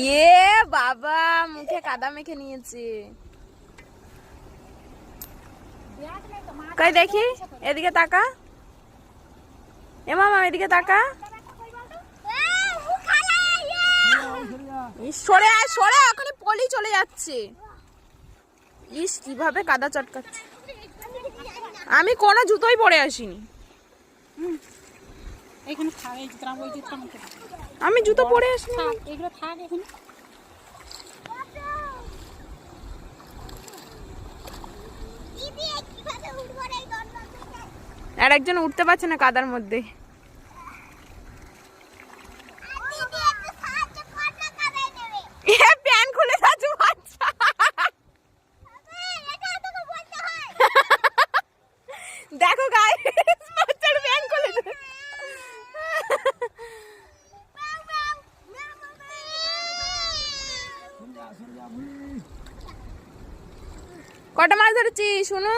ইয়ে বাবা মুখে কাদা মেখে নিয়েছে। কই দেখি এদিকে তাকা, এ মামা এদিকে তাকা। সরে আয় সরে, ওখানে পলি চলে যাচ্ছে। ইস কিভাবে কাদা চটকাচ্ছে। আমি কোনো জুতোই পরে আসিনি। আমি জুতো পরে আসিনি। আর একজন উঠতে পারছে না কাদার মধ্যে। প্যান খুলে যাচ্ছে বাচ্চা। দেখো গাইস বাচ্চার প্যান খুলে যাচ্ছে। কটা মাছ ধরেছি শুনো।